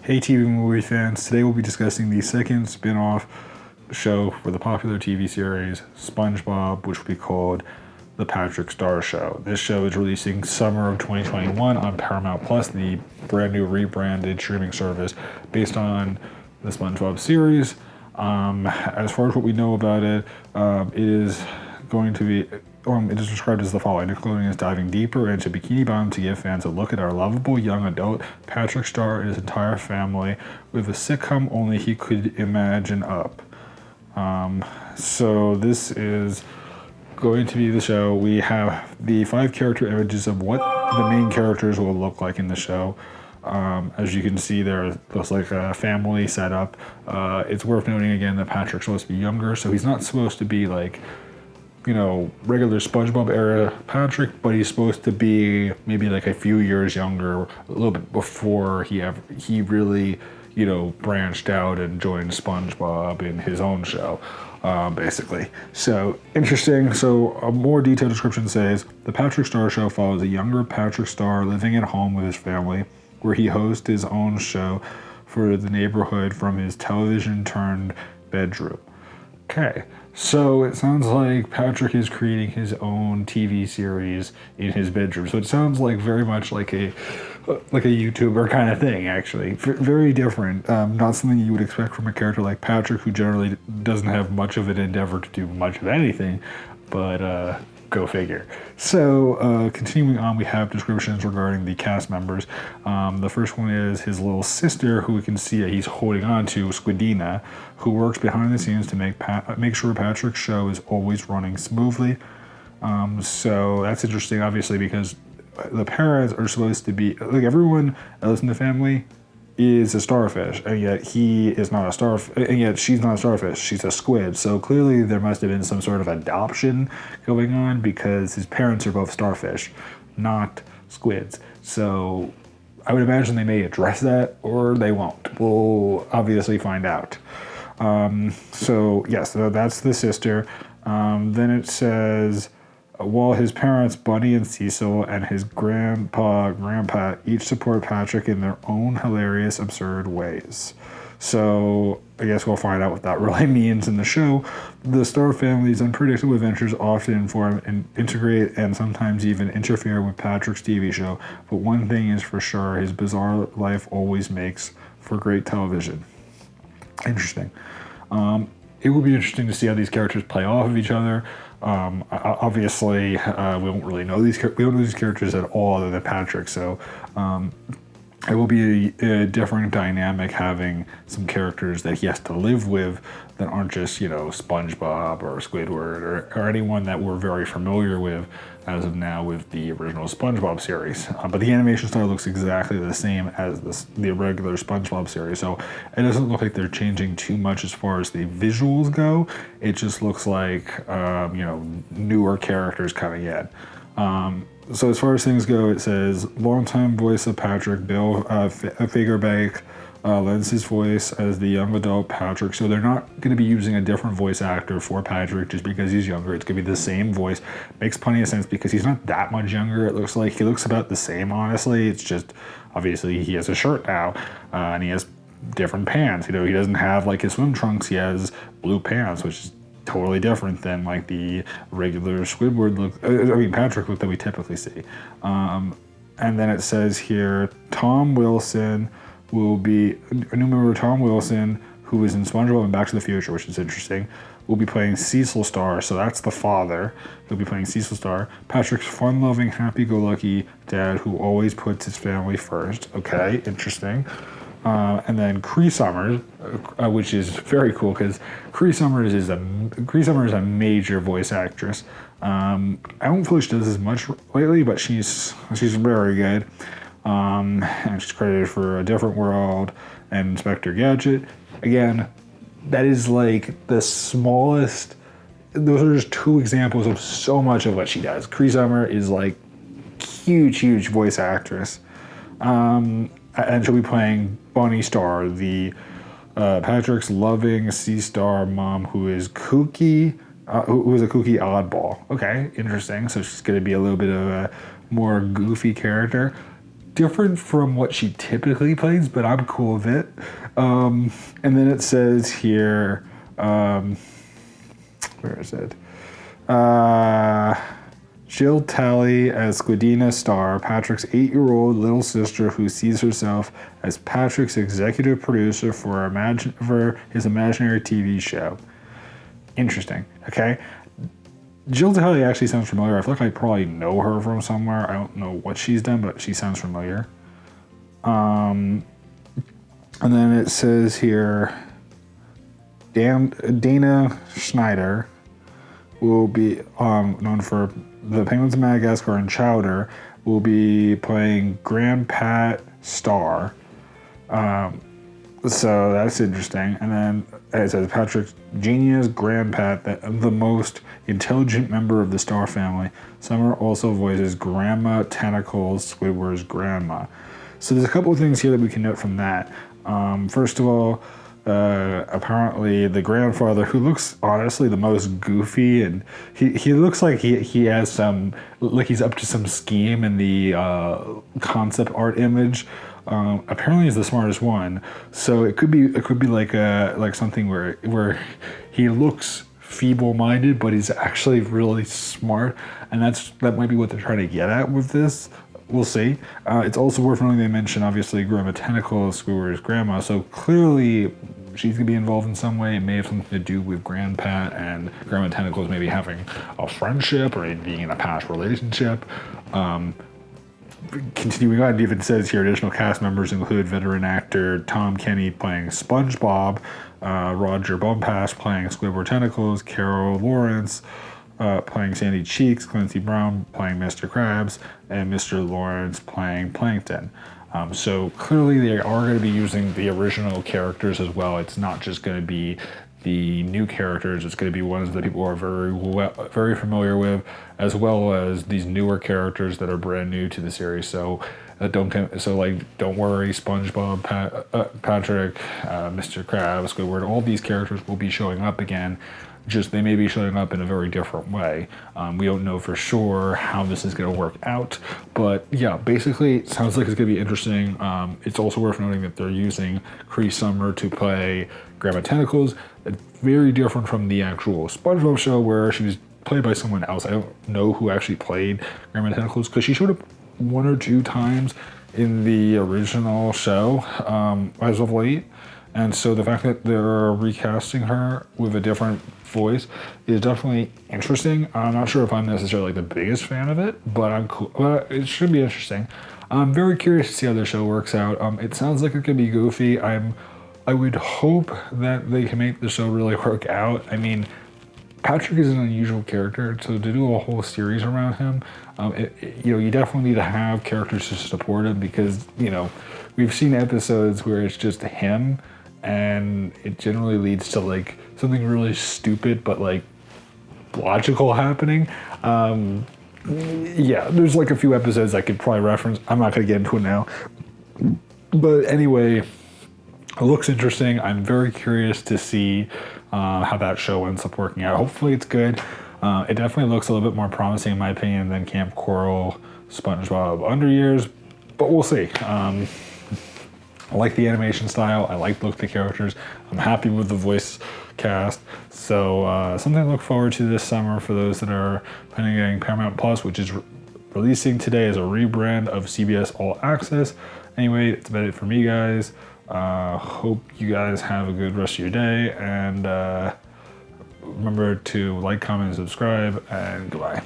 Hey TV movie fans, today we'll be discussing the second spin-off show for the popular TV series SpongeBob, which will be called The Patrick Star Show. This show is releasing summer of 2021 on Paramount Plus, the brand new rebranded streaming service based on the SpongeBob series. As far as what we know about it, it is going to be it is described as the following. Nickelodeon is diving deeper into Bikini Bottom to give fans a look at our lovable young adult Patrick Star and his entire family with a sitcom only he could imagine up. So this is going to be the show. We have the 5 character images of what the main characters will look like in the show. As you can see, there looks like a family setup. It's worth noting again that Patrick's supposed to be younger, so he's not supposed to be like, regular SpongeBob era Patrick, but he's supposed to be maybe like a few years younger, a little bit before he really, branched out and joined SpongeBob in his own show, basically. So interesting. So a more detailed description says, the Patrick Star Show follows a younger Patrick Star living at home with his family, where he hosts his own show for the neighborhood from his television turned bedroom. Okay, so it sounds like Patrick is creating his own TV series in his bedroom. So it sounds like very much like a YouTuber kind of thing, actually. Very different. Not something you would expect from a character like Patrick, who generally doesn't have much of an endeavor to do much of anything, but go figure. So continuing on, we have descriptions regarding the cast members. The first one is his little sister, who we can see that he's holding on to, Squidina, who works behind the scenes to make sure Patrick's show is always running smoothly. So that's interesting, obviously, because the parents are supposed to be, like, everyone else in the family is a starfish, and yet he is not a starfish, and yet she's not a starfish, she's a squid. So clearly there must have been some sort of adoption going on, because his parents are both starfish, not squids. So I would imagine they may address that, or they won't. We'll obviously find out. So yes, so that's the sister. Then it says, while his parents, Bunny and Cecil, and his grandpa, each support Patrick in their own hilarious, absurd ways. So I guess we'll find out what that really means in the show. The Star family's unpredictable adventures often inform and integrate and sometimes even interfere with Patrick's TV show. But one thing is for sure, his bizarre life always makes for great television. Interesting. It will be interesting to see how these characters play off of each other. Obviously, we don't really know these characters at all other than Patrick, so it will be a different dynamic having some characters that he has to live with that aren't just, SpongeBob or Squidward or anyone that we're very familiar with as of now with the original SpongeBob series. But the animation style looks exactly the same as the regular SpongeBob series, so it doesn't look like they're changing too much as far as the visuals go. It just looks like, newer characters coming in. So as far as things go, it says, longtime voice of Patrick, Bill Fagerbank, lends his voice as the young adult Patrick. So they're not going to be using a different voice actor for Patrick just because he's younger. It's going to be the same voice. Makes plenty of sense because he's not that much younger. It looks like he looks about the same, honestly. It's just, obviously, he has a shirt now, and he has different pants. He doesn't have, like, his swim trunks. He has blue pants, which is totally different than like the regular Squidward look, Patrick look that we typically see. And then it says here, Tom Wilson will be, a new member, Tom Wilson, who is in SpongeBob and Back to the Future, which is interesting, will be playing Cecil Star, so that's the father. He'll be playing Cecil Star. Patrick's fun-loving, happy-go-lucky dad who always puts his family first. Okay, interesting. And then Cree Summers, which is very cool because Cree Summers is a major voice actress. I don't feel like she does as much lately, but she's very good. And she's credited for A Different World and Inspector Gadget. Again, that is like the smallest. Those are just 2 examples of so much of what she does. Cree Summer is like huge voice actress. And she'll be playing Bunny Star, the Patrick's loving C-star mom who is kooky, who is a kooky oddball. Okay, interesting. So she's going to be a little bit of a more goofy character. different from what she typically plays, but I'm cool with it. And then it says here, where is it? Jill Talley as Squidina Star, Patrick's 8-year-old little sister who sees herself as Patrick's executive producer for his imaginary TV show. Interesting. Okay. Jill Talley actually sounds familiar. I feel like I probably know her from somewhere. I don't know what she's done, but she sounds familiar. And then it says here, Dana Schneider will be known for The Penguins of Madagascar and Chowder, will be playing Grandpat Star. So that's interesting. And then it says Patrick's genius Grandpat, the most intelligent member of the Star family. Summer also voices Grandma Tentacles, Squidward's grandma. So there's a couple of things here that we can note from that. First of all, apparently the grandfather, who looks honestly the most goofy, and he looks like he has some, like he's up to some scheme in the concept art image. Apparently he's the smartest one, so it could be like something where he looks feeble-minded, but he's actually really smart, and that might be what they're trying to get at with this. We'll see. It's also worth noting they mention obviously Grandma Tentacles, Squidward's grandma, so clearly she's gonna be involved in some way. It may have something to do with Grandpat and Grandma Tentacles maybe having a friendship or being in a past relationship. Continuing on, David says here additional cast members include veteran actor Tom Kenny playing SpongeBob, Roger Bumpass playing Squidward Tentacles, Carol Lawrence playing Sandy Cheeks, Clancy Brown playing Mr. Krabs, and Mr. Lawrence playing Plankton. So clearly they are going to be using the original characters as well. It's not just going to be the new characters. It's going to be ones that people are very familiar with, as well as these newer characters that are brand new to the series. So don't worry, SpongeBob, Patrick, Mr. Krabs, Squidward, all these characters will be showing up again. Just they may be showing up in a very different way. We don't know for sure how this is going to work out, but yeah, basically it sounds like it's going to be interesting. It's also worth noting that they're using Cree Summer to play Grandma Tentacles. It's very different from the actual SpongeBob show where she was played by someone else. I don't know who actually played Grandma Tentacles because she showed up 1 or 2 times in the original show as of late. And so the fact that they're recasting her with a different voice is definitely interesting. I'm not sure if I'm necessarily the biggest fan of it, but I'm cool. But it should be interesting. I'm very curious to see how the show works out. It sounds like it could be goofy. I would hope that they can make the show really work out. I mean, Patrick is an unusual character, so to do a whole series around him, you definitely need to have characters to support him because, we've seen episodes where it's just him and it generally leads to like something really stupid but like logical happening. There's like a few episodes I could probably reference. I'm not going to get into it now. But anyway, it looks interesting. I'm very curious to see how that show ends up working out. Hopefully it's good. It definitely looks a little bit more promising in my opinion than Camp Coral, SpongeBob Under Years, but we'll see. I like the animation style. I like the look of the characters. I'm happy with the voice cast. So something to look forward to this summer for those that are planning on getting Paramount Plus, which is releasing today as a rebrand of CBS All Access. Anyway, that's about it for me, guys. Hope you guys have a good rest of your day. And remember to like, comment, and subscribe. And goodbye.